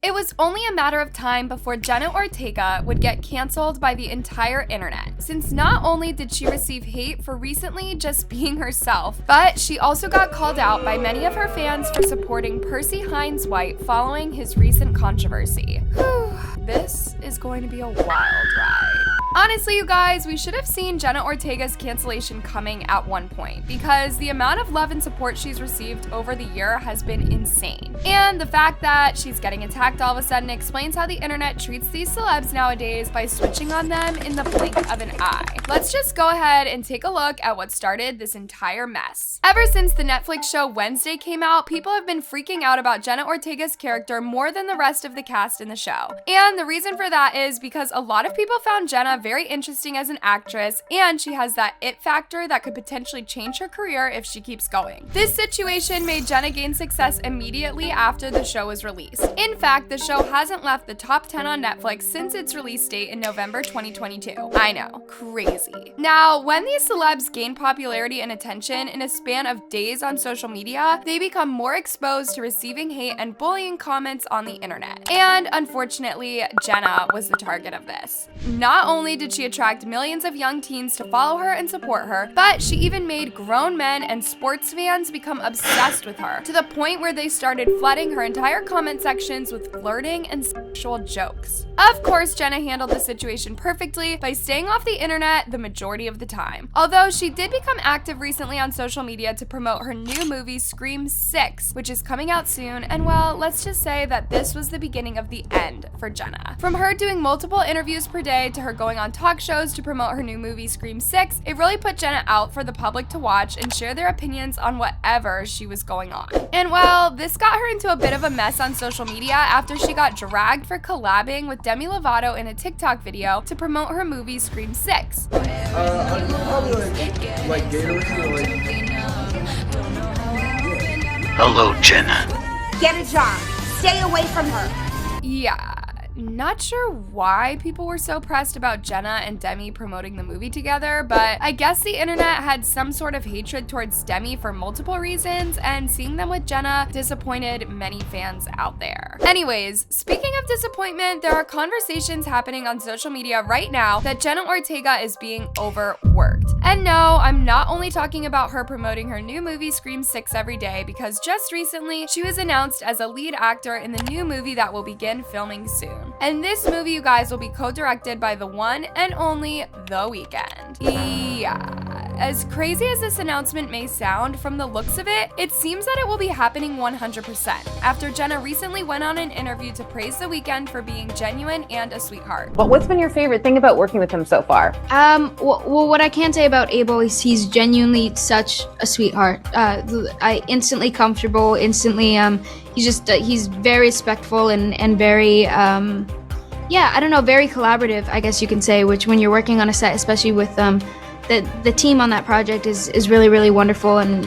It was only a matter of time before Jenna Ortega would get canceled by the entire internet, since not only did she receive hate for recently just being herself, but she also got called out by many of her fans for supporting Percy Hynes White following his recent controversy. Whew, this is going to be a wild ride. Honestly, you guys, we should have seen Jenna Ortega's cancellation coming at one point, because the amount of love and support she's received over the year has been insane. And the fact that she's getting attacked all of a sudden explains how the internet treats these celebs nowadays by switching on them in the blink of an eye. Let's just go ahead and take a look at what started this entire mess. Ever since the Netflix show Wednesday came out, people have been freaking out about Jenna Ortega's character more than the rest of the cast in the show. And the reason for that is because a lot of people found Jenna very interesting as an actress, and she has that it factor that could potentially change her career if she keeps going. This situation made Jenna gain success immediately after the show was released. In fact, the show hasn't left the top 10 on Netflix since its release date in November 2022. I know, crazy. Now, when these celebs gain popularity and attention in a span of days on social media, they become more exposed to receiving hate and bullying comments on the internet. And unfortunately, Jenna was the target of this. Not only did she attract millions of young teens to follow her and support her, but she even made grown men and sports fans become obsessed with her, to the point where they started flooding her entire comment sections with flirting and sexual jokes. Of course, Jenna handled the situation perfectly by staying off the internet the majority of the time. Although she did become active recently on social media to promote her new movie Scream 6, which is coming out soon, and well, let's just say that this was the beginning of the end for Jenna. From her doing multiple interviews per day to her going on talk shows to promote her new movie Scream 6, it really put Jenna out for the public to watch and share their opinions on whatever she was going on. And well, this got her into a bit of a mess on social media after she got dragged for collabing with Demi Lovato in a TikTok video to promote her movie Scream 6. Probably like Gatorade Hello, Jenna. Get a job. Stay away from her. Yeah. Not sure why people were so pressed about Jenna and Demi promoting the movie together, but I guess the internet had some sort of hatred towards Demi for multiple reasons, and seeing them with Jenna disappointed many fans out there. Anyways, speaking of disappointment, there are conversations happening on social media right now that Jenna Ortega is being overworked. And no, I'm not only talking about her promoting her new movie Scream 6 every day, because just recently she was announced as a lead actor in the new movie that will begin filming soon. And this movie, you guys, will be co-directed by the one and only The Weeknd. Yeah. As crazy as this announcement may sound, from the looks of it, it seems that it will be happening 100%, after Jenna recently went on an interview to praise The Weeknd for being genuine and a sweetheart. Well, what's been your favorite thing about working with him so far? Well, what I can say about Abel is he's genuinely such a sweetheart. Instantly comfortable, he's very respectful and very, very collaborative, I guess you can say, which when you're working on a set, especially with the team on that project is really, really wonderful. And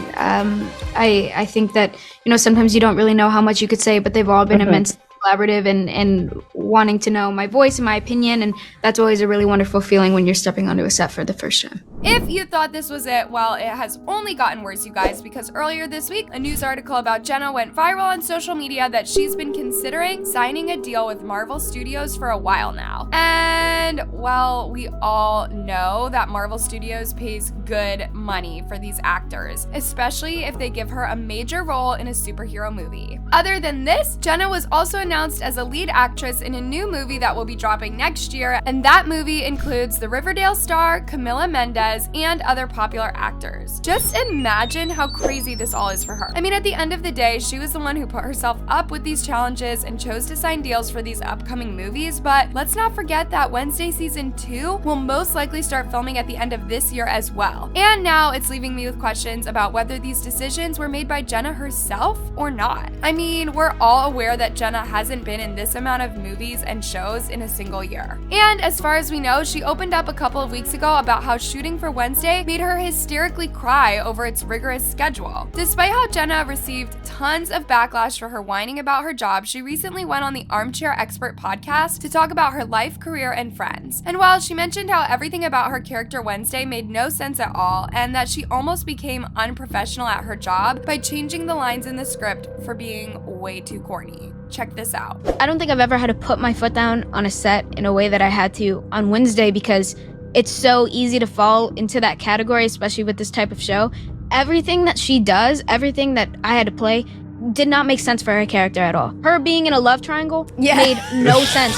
I think that, sometimes you don't really know how much you could say, but they've all been immensely collaborative and wanting to know my voice and my opinion, and that's always a really wonderful feeling when you're stepping onto a set for the first time. If you thought this was it, well, it has only gotten worse, you guys, because earlier this week, a news article about Jenna went viral on social media that she's been considering signing a deal with Marvel Studios for a while now. And, well, we all know that Marvel Studios pays good money for these actors, especially if they give her a major role in a superhero movie. Other than this, Jenna was also announced as a lead actress in a new movie that will be dropping next year, and that movie includes the Riverdale star Camila Mendes and other popular actors. Just imagine how crazy this all is for her. I mean, at the end of the day, she was the one who put herself up with these challenges and chose to sign deals for these upcoming movies, but let's not forget that Wednesday Season 2 will most likely start filming at the end of this year as well. And now it's leaving me with questions about whether these decisions were made by Jenna herself or not. I mean, we're all aware that Jenna hasn't been in this amount of movies and shows in a single year. And as far as we know, she opened up a couple of weeks ago about how shooting for Wednesday made her hysterically cry over its rigorous schedule. Despite how Jenna received tons of backlash for her whining about her job, she recently went on the Armchair Expert podcast to talk about her life, career, and friends. And while she mentioned how everything about her character Wednesday made no sense at all, and that she almost became unprofessional at her job by changing the lines in the script for being way too corny. Check this out. I don't think I've ever had to put my foot down on a set in a way that I had to on Wednesday, because it's so easy to fall into that category, especially with this type of show. Everything that she does, everything that I had to play, did not make sense for her character at all. Her being in a love triangle made no sense.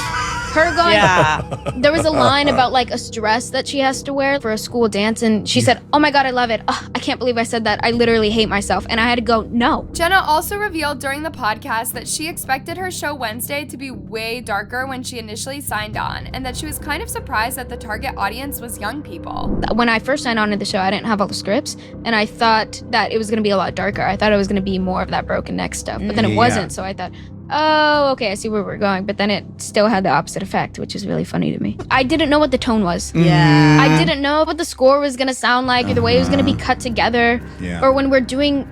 Her going, there was a line about like a dress that she has to wear for a school dance, and she said, "Oh my God, I love it. Oh, I can't believe I said that. I literally hate myself." And I had to go, no. Jenna also revealed during the podcast that she expected her show Wednesday to be way darker when she initially signed on, and that she was kind of surprised that the target audience was young people. When I first signed on to the show, I didn't have all the scripts, and I thought that it was going to be a lot darker. I thought it was going to be more of that broken neck stuff, but then it wasn't, so I thought, oh, okay, I see where we're going. But then it still had the opposite effect, which is really funny to me. I didn't know what the tone was. Yeah. I didn't know what the score was going to sound like, or the way it was going to be cut together. Or when we're doing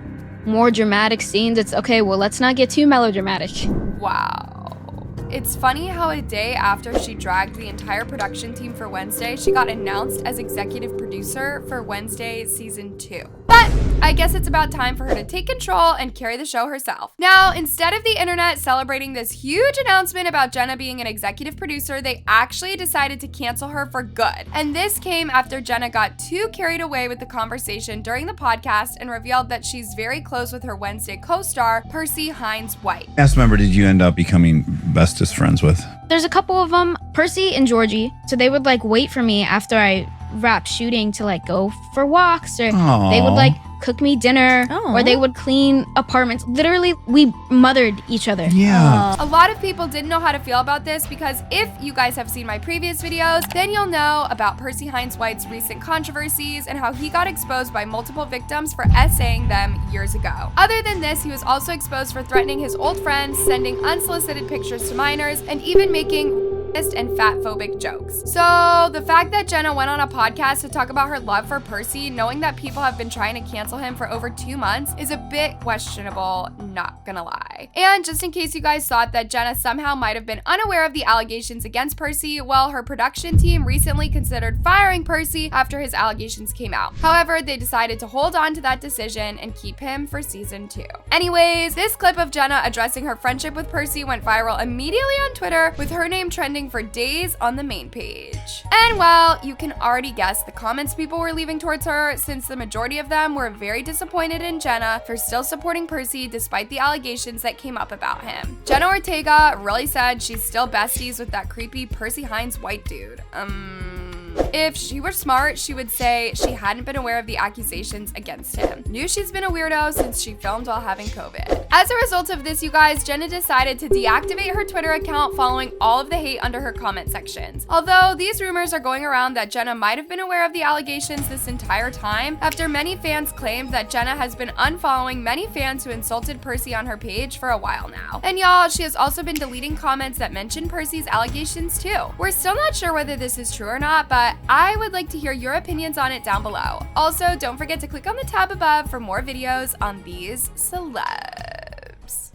more dramatic scenes, it's okay, well, let's not get too melodramatic. Wow. It's funny how a day after she dragged the entire production team for Wednesday, she got announced as executive producer for Wednesday season 2. But I guess it's about time for her to take control and carry the show herself. Now, instead of the internet celebrating this huge announcement about Jenna being an executive producer, they actually decided to cancel her for good. And this came after Jenna got too carried away with the conversation during the podcast and revealed that she's very close with her Wednesday co-star, Percy Hynes White. Cast member did you end up becoming bestest friends with? There's a couple of them, Percy and Georgie. So they would like wait for me after I wrapped shooting to like go for walks, or they would like cook me dinner, or they would clean apartments. Literally, we mothered each other. Yeah. A lot of people didn't know how to feel about this, because if you guys have seen my previous videos, then you'll know about Percy Hynes White's recent controversies and how he got exposed by multiple victims for essaying them years ago. Other than this, he was also exposed for threatening his old friends, sending unsolicited pictures to minors, and even making and fat-phobic jokes. So the fact that Jenna went on a podcast to talk about her love for Percy, knowing that people have been trying to cancel him for over 2 months, is a bit questionable, not gonna lie. And just in case you guys thought that Jenna somehow might have been unaware of the allegations against Percy, well, her production team recently considered firing Percy after his allegations came out. However, they decided to hold on to that decision and keep him for season 2. Anyways, this clip of Jenna addressing her friendship with Percy went viral immediately on Twitter, with her name trending for days on the main page. And well, you can already guess the comments people were leaving towards her, since the majority of them were very disappointed in Jenna for still supporting Percy despite the allegations that came up about him. Jenna Ortega really said she's still besties with that creepy Percy Hynes White dude. If she were smart, she would say she hadn't been aware of the accusations against him. Knew she's been a weirdo since she filmed while having COVID. As a result of this, you guys, Jenna decided to deactivate her Twitter account following all of the hate under her comment sections. Although these rumors are going around that Jenna might have been aware of the allegations this entire time, after many fans claimed that Jenna has been unfollowing many fans who insulted Percy on her page for a while now. And y'all, she has also been deleting comments that mention Percy's allegations too. We're still not sure whether this is true or not, but I would like to hear your opinions on it down below. Also, don't forget to click on the tab above for more videos on these celebs.